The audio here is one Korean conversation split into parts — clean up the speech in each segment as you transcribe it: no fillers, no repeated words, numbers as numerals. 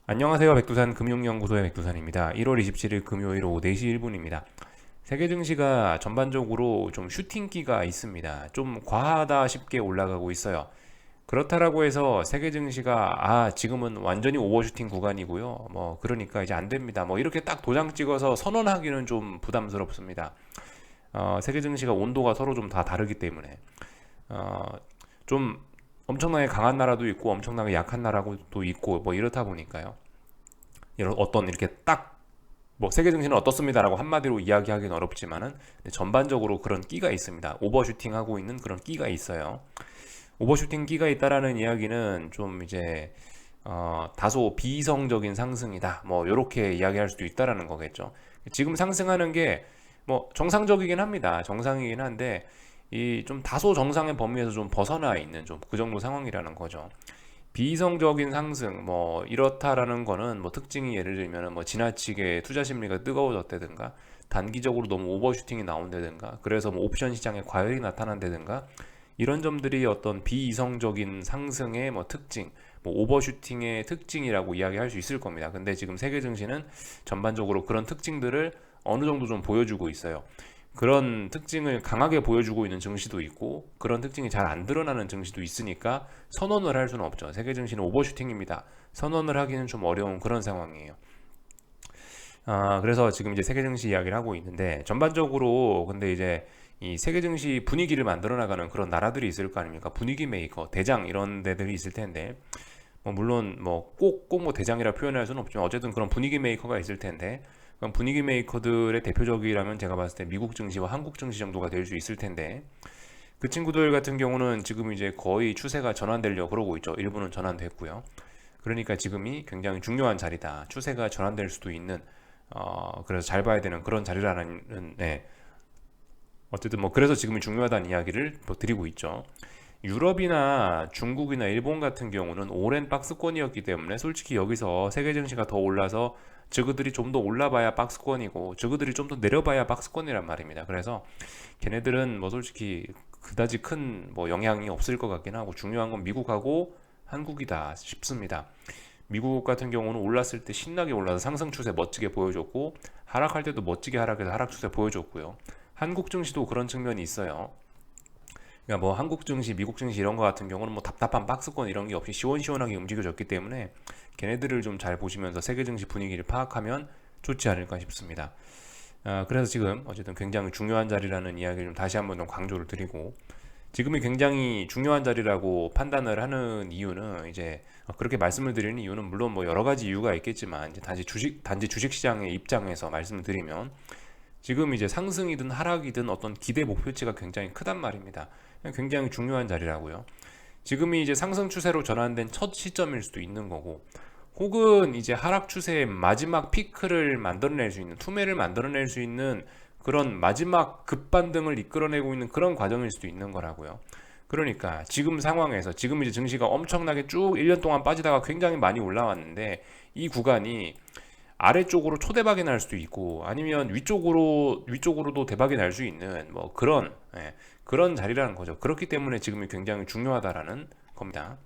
안녕하세요. 백두산 금융연구소의 백두산입니다. 1월 27일 금요일 오후 4시 1분입니다. 세계 증시가 전반적으로 좀 슈팅기가 있습니다. 좀 과하다 싶게 올라가고 있어요. 그렇다라고 해서 세계 증시가 지금은 완전히 오버슈팅 구간이고요. 그러니까 이제 안 됩니다. 이렇게 딱 도장 찍어서 선언하기는 좀 부담스럽습니다. 세계 증시가 온도가 서로 좀 다 다르기 때문에 어, 좀 엄청나게 강한 나라도 있고 엄청나게 약한 나라도 있고 이렇다 보니까요. 이런 어떤 이렇게 딱 세계 증시는 어떻습니다라고 한마디로 이야기하기는 어렵지만은 전반적으로 그런 끼가 있습니다. 오버슈팅 하고 있는 그런 끼가 있어요. 오버슈팅 끼가 있다라는 이야기는 좀 이제 다소 비이성적인 상승이다. 이렇게 이야기할 수도 있다라는 거겠죠. 지금 상승하는 게 정상적이긴 합니다. 정상이긴 한데 이 좀 다소 정상의 범위에서 좀 벗어나 있는 좀 그 정도 상황이라는 거죠. 비이성적인 상승 이렇다라는 거는 특징이 예를 들면 지나치게 투자 심리가 뜨거워졌다든가 단기적으로 너무 오버슈팅이 나온다든가 그래서 옵션 시장에 과열이 나타난다든가 이런 점들이 어떤 비이성적인 상승의 특징 오버슈팅의 특징이라고 이야기할 수 있을 겁니다. 근데 지금 세계 증시는 전반적으로 그런 특징들을 어느 정도 좀 보여주고 있어요. 그런 특징을 강하게 보여주고 있는 증시도 있고 그런 특징이 잘 안 드러나는 증시도 있으니까 선언을 할 수는 없죠. 세계 증시는 오버슈팅입니다. 선언을 하기는 좀 어려운 그런 상황이에요. 그래서 지금 이제 세계 증시 이야기를 하고 있는데 전반적으로 근데 이제 이 세계 증시 분위기를 만들어 나가는 그런 나라들이 있을 거 아닙니까? 분위기 메이커, 대장 이런 데들이 있을 텐데 물론 꼭 대장이라 표현할 수는 없지만 어쨌든 그런 분위기 메이커가 있을 텐데 그럼 분위기 메이커들의 대표적이라면 제가 봤을 때 미국 증시와 한국 증시 정도가 될 수 있을 텐데 그 친구들 같은 경우는 지금 이제 거의 추세가 전환되려고 그러고 있죠. 일부는 전환됐고요. 그러니까 지금이 굉장히 중요한 자리다. 추세가 전환될 수도 있는 그래서 잘 봐야 되는 그런 자리라는 어쨌든 그래서 지금이 중요하다는 이야기를 드리고 있죠. 유럽이나 중국이나 일본 같은 경우는 오랜 박스권이었기 때문에 솔직히 여기서 세계 증시가 더 올라서 저그들이 좀 더 올라봐야 박스권이고 저그들이 좀 더 내려봐야 박스권이란 말입니다. 그래서 걔네들은 솔직히 그다지 큰 영향이 없을 것 같긴 하고 중요한 건 미국하고 한국이다 싶습니다. 미국 같은 경우는 올랐을 때 신나게 올라서 상승 추세 멋지게 보여줬고 하락할 때도 멋지게 하락해서 하락 추세 보여줬고요. 한국 증시도 그런 측면이 있어요. 그러니까 한국 증시, 미국 증시 이런 거 같은 경우는 답답한 박스권 이런 게 없이 시원시원하게 움직여졌기 때문에 걔네들을 좀 잘 보시면서 세계 증시 분위기를 파악하면 좋지 않을까 싶습니다. 그래서 지금 어쨌든 굉장히 중요한 자리라는 이야기를 좀 다시 한번 좀 강조를 드리고 지금이 굉장히 중요한 자리라고 판단을 하는 이유는 이제 그렇게 말씀을 드리는 이유는 물론 여러 가지 이유가 있겠지만 이제 단지 주식 시장의 입장에서 말씀을 드리면 지금 이제 상승이든 하락이든 어떤 기대 목표치가 굉장히 크단 말입니다. 굉장히 중요한 자리라고요. 지금이 이제 상승 추세로 전환된 첫 시점일 수도 있는 거고, 혹은 이제 하락 추세의 마지막 피크를 만들어낼 수 있는, 투매를 만들어낼 수 있는 그런 마지막 급반등을 이끌어내고 있는 그런 과정일 수도 있는 거라고요. 그러니까 지금 상황에서 지금 이제 증시가 엄청나게 쭉 1년 동안 빠지다가 굉장히 많이 올라왔는데 이 구간이 아래쪽으로 초대박이 날 수도 있고 아니면 위쪽으로도 대박이 날 수 있는 그런 자리라는 거죠. 그렇기 때문에 지금이 굉장히 중요하다라는 겁니다.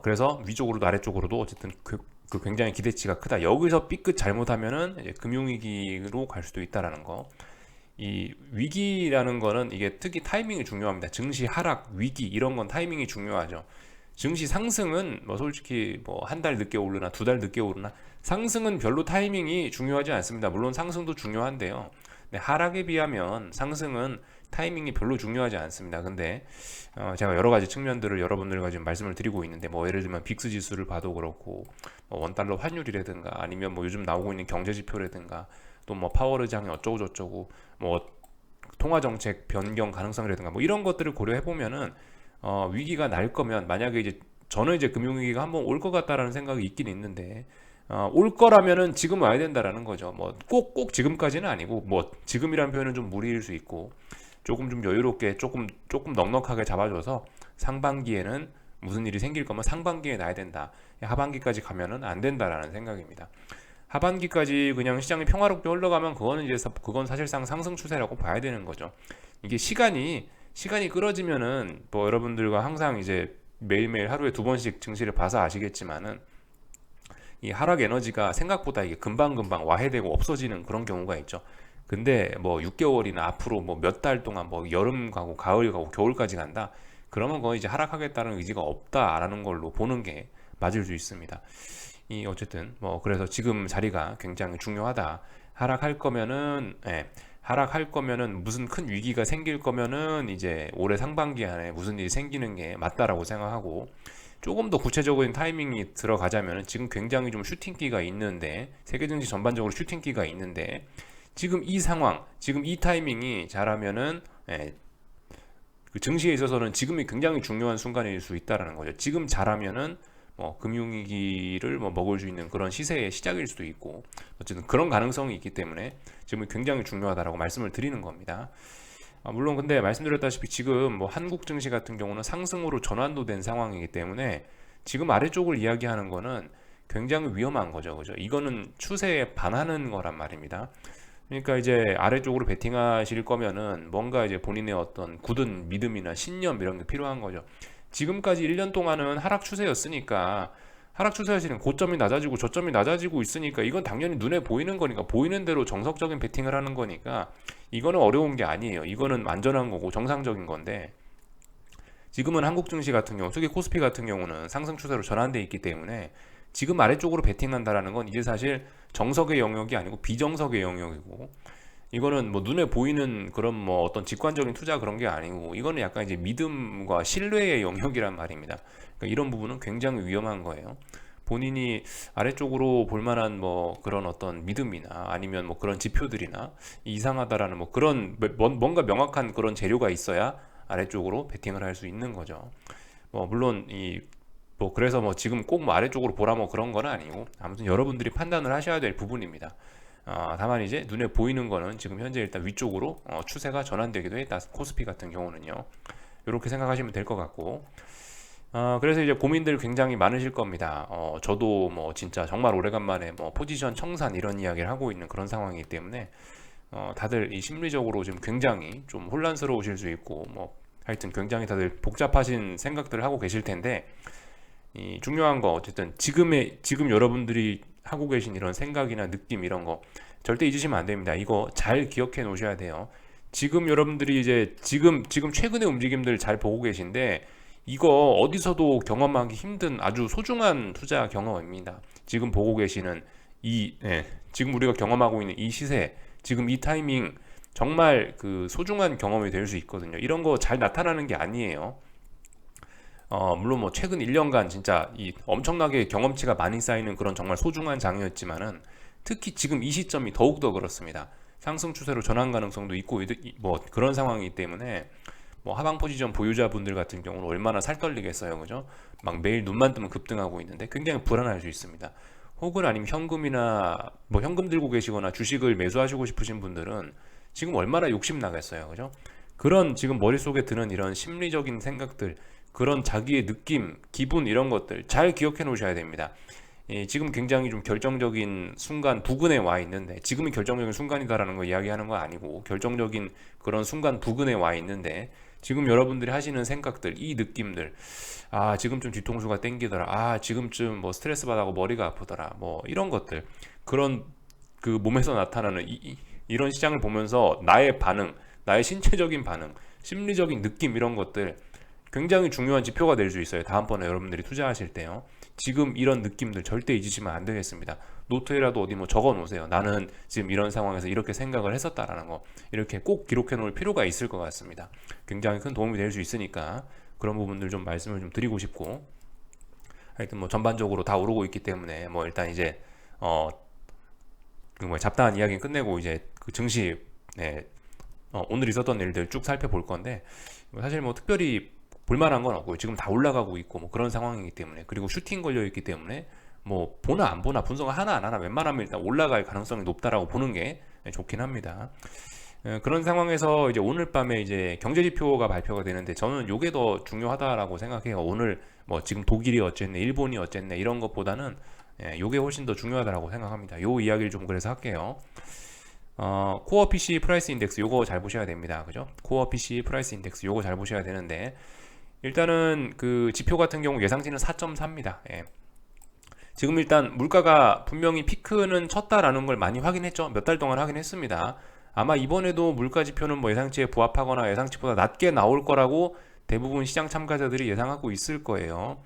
그래서 위쪽으로도 아래쪽으로도 어쨌든 그 굉장히 기대치가 크다. 여기서 삐끗 잘못하면은 이제 금융위기로 갈 수도 있다라는 거. 이 위기라는 거는 이게 특히 타이밍이 중요합니다. 증시 하락, 위기 이런 건 타이밍이 중요하죠. 증시 상승은 솔직히 한 달 늦게 오르나 두 달 늦게 오르나 상승은 별로 타이밍이 중요하지 않습니다. 물론 상승도 중요한데요. 근데 하락에 비하면 상승은 타이밍이 별로 중요하지 않습니다. 근데 제가 여러 가지 측면들을 여러분들과 지금 말씀을 드리고 있는데 예를 들면 빅스 지수를 봐도 그렇고 원달러 환율이라든가 아니면 요즘 나오고 있는 경제 지표라든가 또 파월 의장이 어쩌고 저쩌고 통화 정책 변경 가능성이라든가 이런 것들을 고려해 보면은 위기가 날 거면 만약에 이제 저는 이제 금융위기가 한번 올 것 같다라는 생각이 있긴 있는데 올 거라면은 지금 와야 된다라는 거죠. 꼭 지금까지는 아니고 지금이란 표현은 좀 무리일 수 있고 조금 좀 여유롭게 조금 넉넉하게 잡아줘서 상반기에는 무슨 일이 생길 거면 상반기에 나야 된다. 하반기까지 가면은 안 된다라는 생각입니다. 하반기까지 그냥 시장이 평화롭게 흘러가면 그건 사실상 상승 추세라고 봐야 되는 거죠. 이게 시간이 끌어지면은 여러분들과 항상 이제 매일매일 하루에 두 번씩 증시를 봐서 아시겠지만은 이 하락 에너지가 생각보다 이게 금방금방 와해되고 없어지는 그런 경우가 있죠. 근데 뭐 6개월이나 앞으로 뭐 몇 달 동안 뭐 여름 가고 가을 가고 겨울까지 간다. 그러면 거의 이제 하락하겠다는 의지가 없다라는 걸로 보는 게 맞을 수 있습니다. 이 어쨌든 뭐 그래서 지금 자리가 굉장히 중요하다. 하락할 거면은 하락할 거면은 무슨 큰 위기가 생길 거면은 이제 올해 상반기 안에 무슨 일이 생기는 게 맞다라고 생각하고 조금 더 구체적인 타이밍이 들어가자면은 지금 굉장히 좀 슈팅기가 있는데 세계 증시 전반적으로 슈팅기가 있는데 지금 이 상황, 지금 이 타이밍이 잘하면은 그 증시에 있어서는 지금이 굉장히 중요한 순간일 수 있다라는 거죠. 지금 잘하면은 뭐 금융위기를 뭐 먹을 수 있는 그런 시세의 시작일 수도 있고 어쨌든 그런 가능성이 있기 때문에 지금 굉장히 중요하다라고 말씀을 드리는 겁니다. 물론 근데 말씀드렸다시피 지금 뭐 한국 증시 같은 경우는 상승으로 전환도 된 상황이기 때문에 지금 아래쪽을 이야기하는 거는 굉장히 위험한 거죠. 그죠? 이거는 추세에 반하는 거란 말입니다. 그러니까 이제 아래쪽으로 베팅하실 거면은 뭔가 이제 본인의 어떤 굳은 믿음이나 신념 이런 게 필요한 거죠. 지금까지 1년 동안은 하락 추세였으니까 하락 추세하시는 고점이 낮아지고 저점이 낮아지고 있으니까 이건 당연히 눈에 보이는 거니까 보이는 대로 정석적인 베팅을 하는 거니까 이거는 어려운 게 아니에요. 이거는 안전한 거고 정상적인 건데 지금은 한국 증시 같은 경우, 특히 코스피 같은 경우는 상승 추세로 전환돼 있기 때문에 지금 아래쪽으로 베팅한다라는 건 이제 사실 정석의 영역이 아니고 비정석의 영역이고 이거는 뭐 눈에 보이는 그런 뭐 어떤 직관적인 투자 그런 게 아니고 이거는 약간 이제 믿음과 신뢰의 영역이란 말입니다. 그러니까 이런 부분은 굉장히 위험한 거예요. 본인이 아래쪽으로 볼 만한 뭐 그런 어떤 믿음이나 아니면 뭐 그런 지표들이나 이상하다라는 뭐 그런 뭔가 명확한 그런 재료가 있어야 아래쪽으로 베팅을 할 수 있는 거죠. 뭐 물론 이 뭐 그래서 뭐 지금 꼭 뭐 아래쪽으로 보라 뭐 그런 건 아니고 아무튼 여러분들이 판단을 하셔야 될 부분입니다. 다만 이제 눈에 보이는 거는 지금 현재 일단 위쪽으로 추세가 전환되기도 했다. 코스피 같은 경우는요. 이렇게 생각하시면 될 것 같고 그래서 이제 고민들 굉장히 많으실 겁니다. 저도 뭐 진짜 정말 오래간만에 뭐 포지션 청산 이런 이야기를 하고 있는 그런 상황이기 때문에 다들 이 심리적으로 지금 굉장히 좀 혼란스러우실 수 있고 뭐 하여튼 굉장히 다들 복잡하신 생각들을 하고 계실 텐데 이 중요한 거 어쨌든 지금 여러분들이 하고 계신 이런 생각이나 느낌 이런 거 절대 잊으시면 안 됩니다. 이거 잘 기억해 놓으셔야 돼요. 지금 여러분들이 이제 지금 최근의 움직임들 잘 보고 계신데 이거 어디서도 경험하기 힘든 아주 소중한 투자 경험입니다. 지금 보고 계시는 지금 우리가 경험하고 있는 이 시세, 지금 이 타이밍 정말 그 소중한 경험이 될 수 있거든요. 이런 거 잘 나타나는 게 아니에요. 물론 뭐 최근 1년간 진짜 이 엄청나게 경험치가 많이 쌓이는 그런 정말 소중한 장이었지만은 특히 지금 이 시점이 더욱더 그렇습니다. 상승 추세로 전환 가능성도 있고 뭐 그런 상황이기 때문에 뭐 하방 포지션 보유자분들 같은 경우는 얼마나 살떨리겠어요. 그죠? 막 매일 눈만 뜨면 급등하고 있는데 굉장히 불안할 수 있습니다. 혹은 아니면 현금이나 뭐 현금 들고 계시거나 주식을 매수하시고 싶으신 분들은 지금 얼마나 욕심 나겠어요. 그죠? 그런 지금 머릿속에 드는 이런 심리적인 생각들 그런 자기의 느낌, 기분 이런 것들 잘 기억해 놓으셔야 됩니다. 지금 굉장히 좀 결정적인 순간 부근에 와 있는데 지금이 결정적인 순간이다라는 거 이야기하는 거 아니고 결정적인 그런 순간 부근에 와 있는데 지금 여러분들이 하시는 생각들, 이 느낌들 지금쯤 뒤통수가 땡기더라 지금쯤 뭐 스트레스 받아고 머리가 아프더라 뭐 이런 것들 그런 그 몸에서 나타나는 이런 시장을 보면서 나의 반응, 나의 신체적인 반응, 심리적인 느낌 이런 것들 굉장히 중요한 지표가 될 수 있어요. 다음번에 여러분들이 투자하실 때요. 지금 이런 느낌들 절대 잊으시면 안 되겠습니다. 노트에라도 어디 뭐 적어 놓으세요. 나는 지금 이런 상황에서 이렇게 생각을 했었다라는 거. 이렇게 꼭 기록해 놓을 필요가 있을 것 같습니다. 굉장히 큰 도움이 될 수 있으니까 그런 부분들 좀 말씀을 좀 드리고 싶고 하여튼 뭐 전반적으로 다 오르고 있기 때문에 뭐 일단 이제 그 뭐 잡다한 이야기는 끝내고 이제 그 증시 오늘 있었던 일들 쭉 살펴볼 건데 사실 뭐 특별히 볼만한 건 없고요. 지금 다 올라가고 있고 뭐 그런 상황이기 때문에 그리고 슈팅 걸려 있기 때문에 뭐 보나 안 보나 분석을 하나 안 하나 웬만하면 일단 올라갈 가능성이 높다라고 보는 게 좋긴 합니다. 그런 상황에서 이제 오늘 밤에 이제 경제 지표가 발표가 되는데 저는 요게 더 중요하다라고 생각해요. 오늘 뭐 지금 독일이 어쨌네, 일본이 어쨌네 이런 것보다는 요게 훨씬 더 중요하다라고 생각합니다. 요 이야기를 좀 그래서 할게요. 코어 PC 프라이스 인덱스 요거 잘 보셔야 됩니다. 그죠? 코어 PC 프라이스 인덱스 요거 잘 보셔야 되는데 일단은 그 지표 같은 경우 예상치는 4.4입니다. 지금 일단 물가가 분명히 피크는 쳤다라는 걸 많이 확인했죠. 몇 달 동안 확인했습니다. 아마 이번에도 물가 지표는 뭐 예상치에 부합하거나 예상치보다 낮게 나올 거라고 대부분 시장 참가자들이 예상하고 있을 거예요.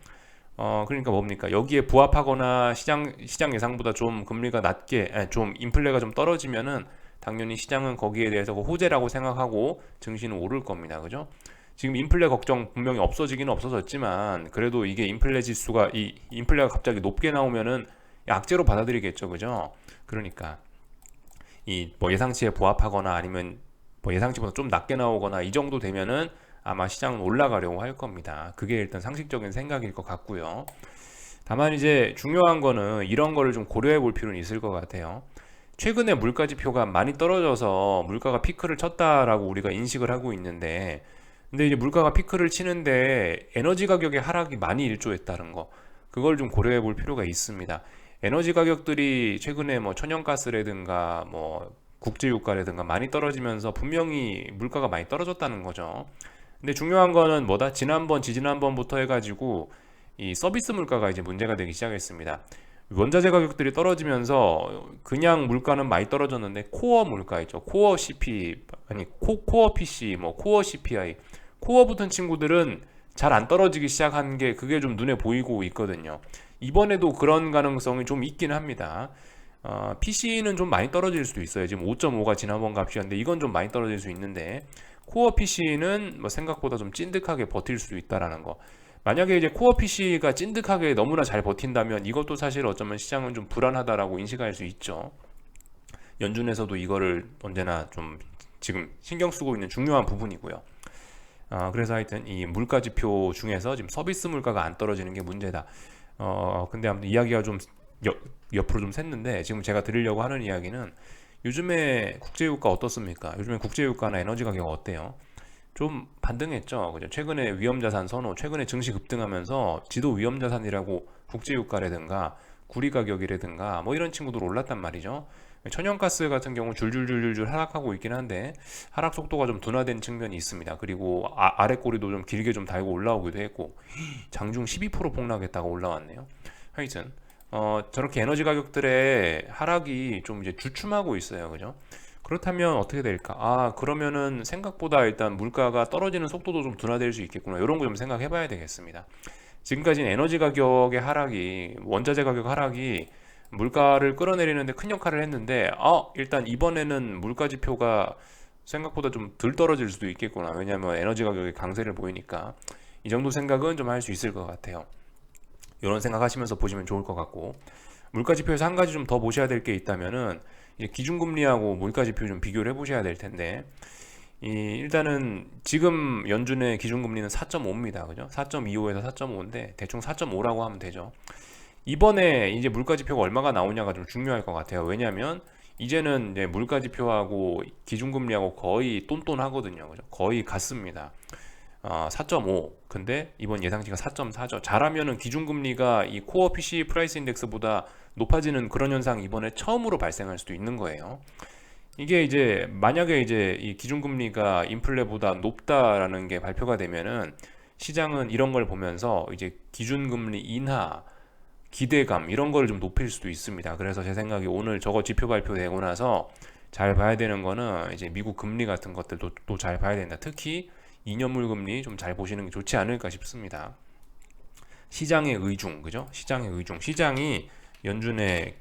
그러니까 뭡니까? 여기에 부합하거나 시장 예상보다 좀 금리가 낮게, 아니, 좀 인플레가 좀 떨어지면은 당연히 시장은 거기에 대해서 그 호재라고 생각하고 증시는 오를 겁니다. 그죠? 지금 인플레 걱정 분명히 없어지기는 없어졌지만 그래도 이게 인플레 지수가 이 인플레가 갑자기 높게 나오면은 악재로 받아들이겠죠. 그죠? 그러니까 이 뭐 예상치에 부합하거나 아니면 뭐 예상치보다 좀 낮게 나오거나 이 정도 되면은 아마 시장은 올라가려고 할 겁니다. 그게 일단 상식적인 생각일 것 같고요. 다만 이제 중요한 거는 이런 거를 좀 고려해 볼 필요는 있을 것 같아요. 최근에 물가 지표가 많이 떨어져서 물가가 피크를 쳤다라고 우리가 인식을 하고 있는데, 근데 이제 물가가 피크를 치는데 에너지 가격의 하락이 많이 일조했다는 거, 그걸 좀 고려해 볼 필요가 있습니다. 에너지 가격들이 최근에 뭐 천연가스라든가 뭐 국제유가라든가 많이 떨어지면서 분명히 물가가 많이 떨어졌다는 거죠. 근데 중요한 거는 뭐다? 지난번, 지지난번부터 해가지고 이 서비스 물가가 이제 문제가 되기 시작했습니다. 원자재 가격들이 떨어지면서 그냥 물가는 많이 떨어졌는데 코어 물가 있죠. 코어 CP 아니 코어 PC 뭐 코어 CPI 코어 붙은 친구들은 잘 안 떨어지기 시작한 게 그게 좀 눈에 보이고 있거든요. 이번에도 그런 가능성이 좀 있긴 합니다. PC는 좀 많이 떨어질 수도 있어요. 지금 5.5가 지난번 값이었는데 이건 좀 많이 떨어질 수 있는데 코어 PC는 뭐 생각보다 좀 찐득하게 버틸 수도 있다라는 거. 만약에 이제 코어 PC가 찐득하게 너무나 잘 버틴다면 이것도 사실 어쩌면 시장은 좀 불안하다라고 인식할 수 있죠. 연준에서도 이거를 언제나 좀 지금 신경 쓰고 있는 중요한 부분이고요. 그래서 하여튼 이 물가 지표 중에서 지금 서비스 물가가 안 떨어지는 게 문제다. 근데 아무튼 이야기가 좀 옆으로 좀 샜는데 지금 제가 드리려고 하는 이야기는 요즘에 국제유가 어떻습니까? 요즘에 국제유가나 에너지 가격 어때요? 좀 반등했죠. 그죠? 최근에 위험자산 선호, 최근에 증시 급등하면서 지도 위험자산이라고 국제유가라든가 구리 가격이라든가 뭐 이런 친구들 올랐단 말이죠. 천연가스 같은 경우 줄줄줄줄줄 하락하고 있긴 한데 하락 속도가 좀 둔화된 측면이 있습니다. 그리고 아래 꼬리도 좀 길게 좀 달고 올라오기도 했고 장중 12% 폭락했다가 올라왔네요. 하여튼 저렇게 에너지 가격들의 하락이 좀 이제 주춤하고 있어요. 그죠? 그렇다면 어떻게 될까? 그러면은 생각보다 일단 물가가 떨어지는 속도도 좀 둔화될 수 있겠구나. 이런 거 좀 생각해 봐야 되겠습니다. 지금까지는 에너지 가격의 하락이, 원자재 가격 하락이 물가를 끌어내리는데 큰 역할을 했는데, 일단 이번에는 물가 지표가 생각보다 좀 덜 떨어질 수도 있겠구나. 왜냐하면 에너지 가격의 강세를 보이니까. 이 정도 생각은 좀 할 수 있을 것 같아요. 이런 생각하시면서 보시면 좋을 것 같고, 물가 지표에서 한 가지 좀 더 보셔야 될 게 있다면은 이제 기준금리하고 물가 지표 좀 비교를 해보셔야 될 텐데, 일단은 지금 연준의 기준금리는 4.5입니다. 그죠? 4.25에서 4.5인데 대충 4.5라고 하면 되죠. 이번에 이제 물가 지표가 얼마가 나오냐가 좀 중요할 것 같아요. 왜냐하면 이제는 이제 물가 지표하고 기준금리하고 거의 똔똔하거든요. 그죠? 거의 같습니다. 4.5. 근데 이번 예상치가 4.4죠. 잘하면은 기준금리가 이 코어 PC 프라이스 인덱스보다 높아지는 그런 현상이 이번에 처음으로 발생할 수도 있는 거예요. 이게 이제 만약에 이제 이 기준금리가 인플레보다 높다라는 게 발표가 되면은 시장은 이런 걸 보면서 이제 기준금리 인하 기대감 이런 걸 좀 높일 수도 있습니다. 그래서 제 생각에 오늘 저거 지표 발표되고 나서 잘 봐야 되는 거는 이제 미국 금리 같은 것들도 또 잘 봐야 된다. 특히 2년물 금리 좀 잘 보시는 게 좋지 않을까 싶습니다. 시장의 의중, 그죠? 시장의 의중. 시장이 연준의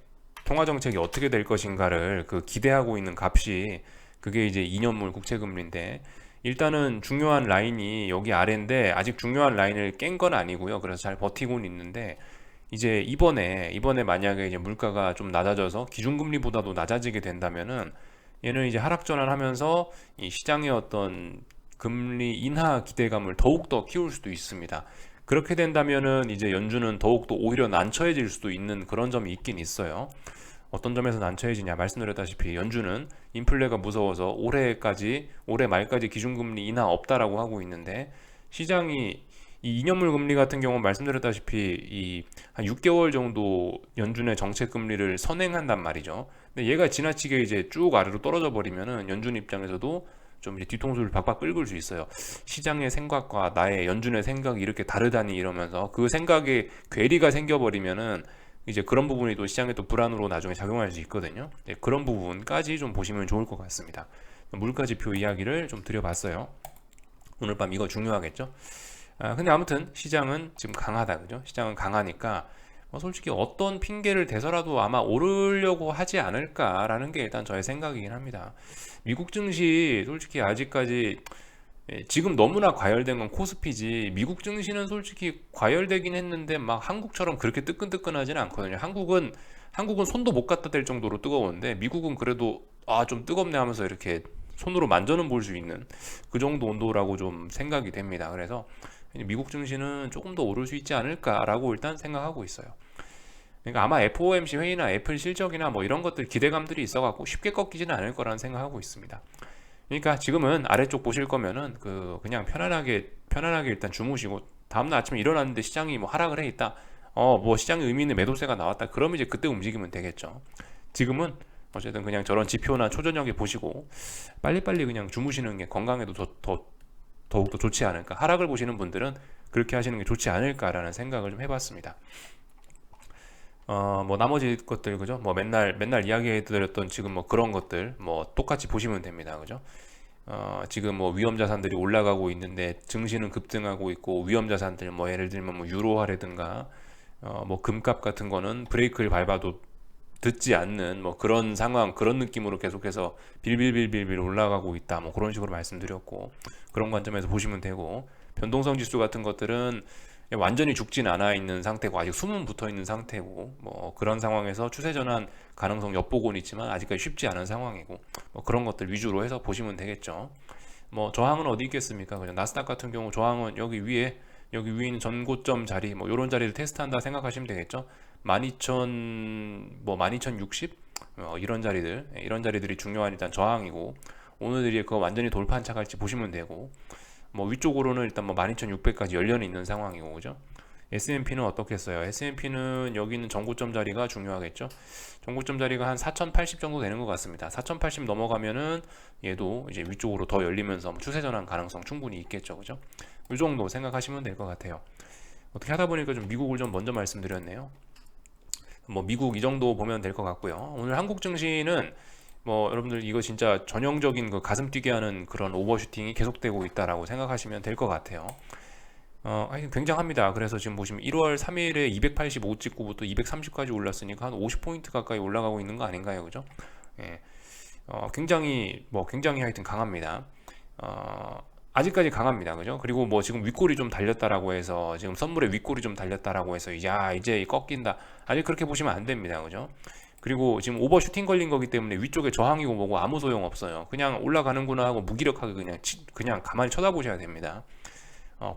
통화 정책이 어떻게 될 것인가를 그 기대하고 있는 값이 그게 이제 2년물 국채 금리인데 일단은 중요한 라인이 여기 아래인데 아직 중요한 라인을 깬 건 아니고요. 그래서 잘 버티고는 있는데 이제 이번에 만약에 이제 물가가 좀 낮아져서 기준금리보다도 낮아지게 된다면은 얘는 이제 하락 전환하면서 이 시장의 어떤 금리 인하 기대감을 더욱더 키울 수도 있습니다. 그렇게 된다면은 이제 연준은 더욱더 오히려 난처해질 수도 있는 그런 점이 있긴 있어요. 어떤 점에서 난처해지냐 말씀드렸다시피 연준은 인플레가 무서워서 올해 말까지 기준금리 인하 없다라고 하고 있는데 시장이 이 2년물 금리 같은 경우는 말씀드렸다시피 이 한 6개월 정도 연준의 정책 금리를 선행한단 말이죠. 근데 얘가 지나치게 이제 쭉 아래로 떨어져 버리면은 연준 입장에서도 좀 이제 뒤통수를 박박 긁을 수 있어요. 시장의 생각과 나의 연준의 생각이 이렇게 다르다니 이러면서 그 생각에 괴리가 생겨버리면은 이제 그런 부분이 또 시장에 또 불안으로 나중에 작용할 수 있거든요. 네, 그런 부분까지 좀 보시면 좋을 것 같습니다. 물가지표 이야기를 좀 드려봤어요. 오늘 밤 이거 중요하겠죠? 근데 아무튼 시장은 지금 강하다, 그죠? 시장은 강하니까 솔직히 어떤 핑계를 대서라도 아마 오르려고 하지 않을까라는 게 일단 저의 생각이긴 합니다. 미국 증시 솔직히 아직까지 지금 너무나 과열된 건 코스피지, 미국 증시는 솔직히 과열되긴 했는데 막 한국처럼 그렇게 뜨끈뜨끈하지는 않거든요. 한국은 손도 못 갖다 댈 정도로 뜨거운데 미국은 그래도 좀 뜨겁네 하면서 이렇게 손으로 만져는 볼 수 있는 그 정도 온도라고 좀 생각이 됩니다. 그래서 미국 증시는 조금 더 오를 수 있지 않을까라고 일단 생각하고 있어요. 그러니까 아마 FOMC 회의나 애플 실적이나 뭐 이런 것들 기대감들이 있어갖고 쉽게 꺾이지는 않을 거라는 생각하고 있습니다. 그러니까 지금은 아래쪽 보실 거면은 그냥 편안하게 일단 주무시고 다음날 아침에 일어났는데 시장이 뭐 하락을 해 있다. 뭐 시장에 의미 있는 매도세가 나왔다. 그러면 이제 그때 움직이면 되겠죠. 지금은 어쨌든 그냥 저런 지표나 초저녁에 보시고 빨리빨리 그냥 주무시는 게 건강에도 더욱더 좋지 않을까. 하락을 보시는 분들은 그렇게 하시는 게 좋지 않을까라는 생각을 좀 해봤습니다. 뭐 나머지 것들 그죠? 뭐 맨날 이야기해드렸던 지금 뭐 그런 것들 뭐 똑같이 보시면 됩니다. 그죠? 지금 뭐 위험 자산들이 올라가고 있는데 증시는 급등하고 있고 위험 자산들 뭐 예를 들면 뭐 유로화라든가 뭐 금값 같은 거는 브레이크를 밟아도 듣지 않는 뭐 그런 상황 그런 느낌으로 계속해서 빌빌빌빌빌 올라가고 있다 뭐 그런 식으로 말씀드렸고 그런 관점에서 보시면 되고 변동성 지수 같은 것들은 완전히 죽진 않아 있는 상태고 아직 숨은 붙어 있는 상태고 뭐 그런 상황에서 추세 전환 가능성 엿보고는 있지만 아직까지 쉽지 않은 상황이고 뭐 그런 것들 위주로 해서 보시면 되겠죠. 뭐 저항은 어디 있겠습니까? 그냥 나스닥 같은 경우 저항은 여기 위에 있는 전고점 자리 뭐 이런 자리를 테스트한다 생각하시면 되겠죠. 12,000 뭐 12,060 이런 자리들이 중요한 일단 저항이고 오늘들이 그거 완전히 돌파한착할지 보시면 되고 뭐 위쪽으로는 일단 뭐 12,600까지 열려는 있는 상황이고 그죠? S&P는 어떻겠어요? S&P는 여기 있는 전고점 자리가 중요하겠죠? 전고점 자리가 한 4,080 정도 되는 것 같습니다. 4,080 넘어가면은 얘도 이제 위쪽으로 더 열리면서 추세 전환 가능성 충분히 있겠죠, 그죠? 이 정도 생각하시면 될 것 같아요. 어떻게 하다 보니까 좀 미국을 좀 먼저 말씀드렸네요. 뭐 미국 이 정도 보면 될 것 같고요. 오늘 한국 증시는 뭐 여러분들 이거 진짜 전형적인 그 가슴 뛰게 하는 그런 오버슈팅이 계속되고 있다라고 생각하시면 될 것 같아요. 하여튼 굉장합니다. 그래서 지금 보시면 1월 3일에 285 찍고부터 230까지 올랐으니까 한 50포인트 가까이 올라가고 있는 거 아닌가요? 그죠? 예. 굉장히 하여튼 강합니다. 아직까지 강합니다. 그죠? 그리고 뭐 지금 윗골이 좀 달렸다라고 해서 지금 선물에 윗골이 좀 달렸다라고 해서 야, 이제 꺾인다. 아직 그렇게 보시면 안 됩니다. 그죠? 그리고 지금 오버슈팅 걸린 거기 때문에 위쪽에 저항이고 뭐고 아무 소용 없어요. 그냥 올라가는구나 하고 무기력하게 그냥 가만히 쳐다보셔야 됩니다.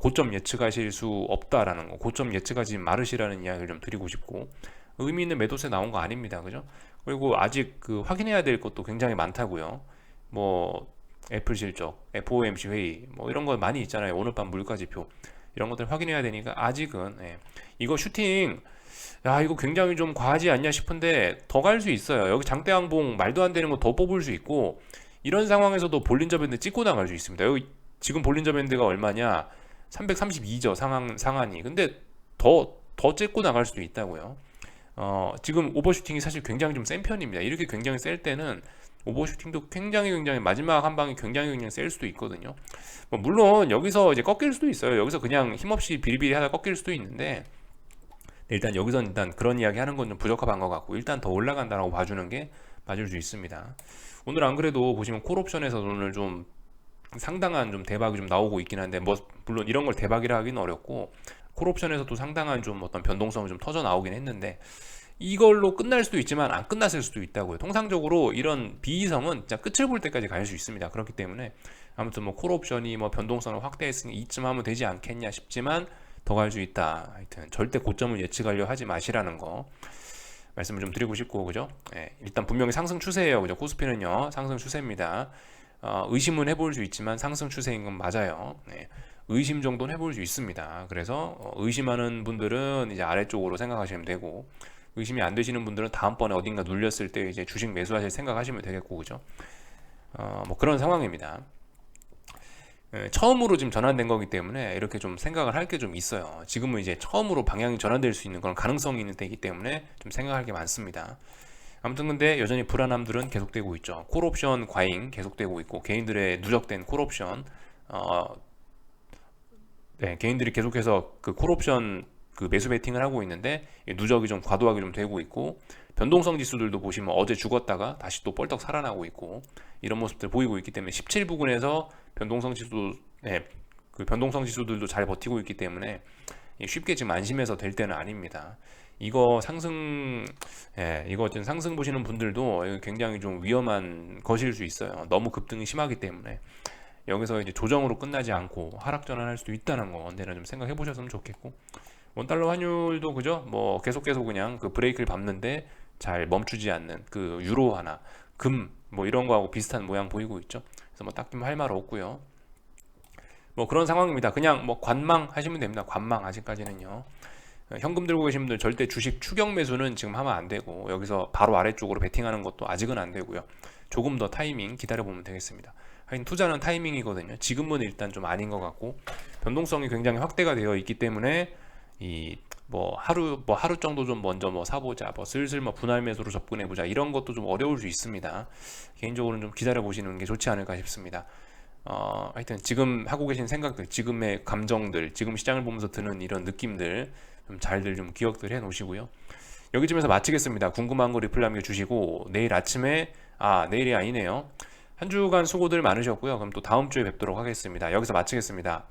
고점 예측하실 수 없다라는 거, 고점 예측하지 말으시라는 이야기를 좀 드리고 싶고 의미 있는 매도세 나온 거 아닙니다. 그죠? 그리고 아직 그 확인해야 될 것도 굉장히 많다고요. 뭐 애플 실적, FOMC 회의 뭐 이런 거 많이 있잖아요. 오늘 밤 물가지표 이런 것들 확인해야 되니까 아직은 이거 슈팅 야 이거 굉장히 좀 과하지 않냐 싶은데 더 갈 수 있어요. 여기 장대항봉 말도 안 되는 거 더 뽑을 수 있고 이런 상황에서도 볼린저 밴드 찍고 나갈 수 있습니다. 여기 지금 볼린저 밴드가 얼마냐? 332죠 상한이. 근데 더 찍고 나갈 수도 있다고요. 지금 오버슈팅이 사실 굉장히 좀 센 편입니다. 이렇게 굉장히 셀 때는 오버슈팅도 굉장히 마지막 한 방이 굉장히 셀 수도 있거든요. 뭐 물론 여기서 이제 꺾일 수도 있어요. 여기서 그냥 힘없이 비리비리 하다 꺾일 수도 있는데 일단 여기서 일단 그런 이야기 하는 건 좀 부적합한 것 같고 일단 더 올라간다라고 봐주는 게 맞을 수 있습니다. 오늘 안 그래도 보시면 콜옵션에서 오늘 좀 상당한 좀 대박이 좀 나오고 있긴 한데 뭐 물론 이런 걸 대박이라 하기는 어렵고 콜옵션에서도 상당한 좀 어떤 변동성이 좀 터져 나오긴 했는데 이걸로 끝날 수도 있지만 안 끝났을 수도 있다고요. 통상적으로 이런 비이성은 진짜 끝을 볼 때까지 갈 수 있습니다. 그렇기 때문에 아무튼 뭐 콜옵션이 뭐 변동성을 확대했으니 이쯤 하면 되지 않겠냐 싶지만 더 갈 수 있다. 하여튼 절대 고점을 예측하려 하지 마시라는 거 말씀을 좀 드리고 싶고 그죠? 일단 분명히 상승 추세예요. 그죠? 코스피는요 상승 추세입니다. 의심은 해볼 수 있지만 상승 추세인 건 맞아요. 의심 정도는 해볼 수 있습니다. 그래서 의심하는 분들은 이제 아래쪽으로 생각하시면 되고 의심이 안 되시는 분들은 다음번에 어딘가 눌렸을 때 이제 주식 매수하실 생각하시면 되겠고 그죠? 뭐 그런 상황입니다. 처음으로 지금 전환된 거기 때문에 이렇게 좀 생각을 할 게 좀 있어요. 지금은 이제 처음으로 방향이 전환될 수 있는 그런 가능성이 있는 때이기 때문에 좀 생각할 게 많습니다. 아무튼 근데 여전히 불안함들은 계속되고 있죠. 콜옵션 과잉 계속되고 있고 개인들의 누적된 콜옵션 어, 네, 개인들이 계속해서 그 콜옵션 그 매수 베팅을 하고 있는데 누적이 좀 과도하게 좀 되고 있고 변동성 지수들도 보시면 어제 죽었다가 다시 또 뻘떡 살아나고 있고 이런 모습들 보이고 있기 때문에 17부근에서 변동성 지수 네, 그 변동성 지수들도 잘 버티고 있기 때문에 쉽게 지금 안심해서 될 때는 아닙니다. 이거 상승, 이거 지금 상승 보시는 분들도 이거 굉장히 좀 위험한 것일 수 있어요. 너무 급등이 심하기 때문에 여기서 이제 조정으로 끝나지 않고 하락 전환할 수도 있다는 거 언제나 좀 생각해 보셨으면 좋겠고 원달러 환율도 그죠? 뭐 계속 그냥 그 브레이크를 밟는데 잘 멈추지 않는 그 유로 하나 금 뭐 이런 거하고 비슷한 모양 보이고 있죠. 그래서 뭐 딱히 할 말 없고요. 뭐 그런 상황입니다. 그냥 뭐 관망 하시면 됩니다. 관망 아직까지는요. 현금 들고 계신 분들 절대 주식 추격 매수는 지금 하면 안 되고 여기서 바로 아래쪽으로 베팅하는 것도 아직은 안 되고요. 조금 더 타이밍 기다려 보면 되겠습니다. 하여튼 투자는 타이밍이거든요. 지금은 일단 좀 아닌 것 같고 변동성이 굉장히 확대가 되어 있기 때문에 이 뭐 하루 정도 좀 먼저 뭐 사보자 뭐 슬슬 뭐 분할 매수로 접근해 보자 이런 것도 좀 어려울 수 있습니다. 개인적으로는 좀 기다려 보시는 게 좋지 않을까 싶습니다. 하여튼 지금 하고 계신 생각들, 지금의 감정들, 지금 시장을 보면서 드는 이런 느낌들 좀 잘들 좀 기억들 해 놓으시고요. 여기쯤에서 마치겠습니다. 궁금한 거 리플 남겨주시고 내일 아침에 내일이 아니네요. 한 주간 수고들 많으셨고요. 그럼 또 다음 주에 뵙도록 하겠습니다. 여기서 마치겠습니다.